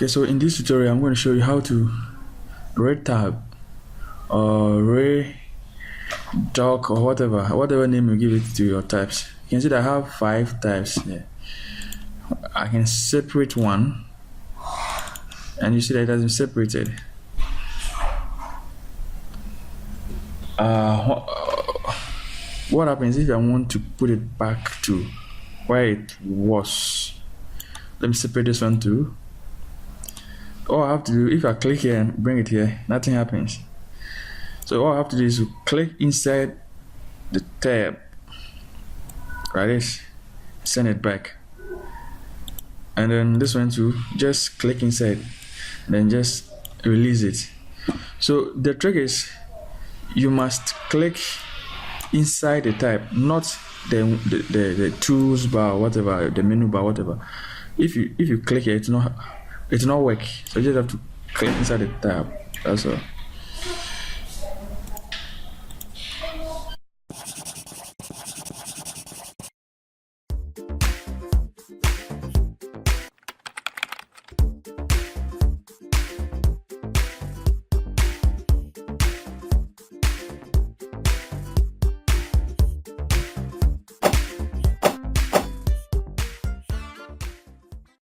Okay, so in this tutorial, I'm going to show you how to Reattach or Reattach or whatever name you give it to your types. You can see that I have 5 types here. I can separate one, and you see that it has been separated. What happens if I want to put it back to where it was? Let me separate this one too. All I have to do, if I click here and bring it here, nothing happens. So all I have to do is to click inside the tab, like this, send it back, and then this one too, just click inside, then just release it. So the trick is you must click inside the tab, not the tools bar, whatever, the menu bar, whatever. If you click here, it's not work. So you just have to click inside the tab. That's all.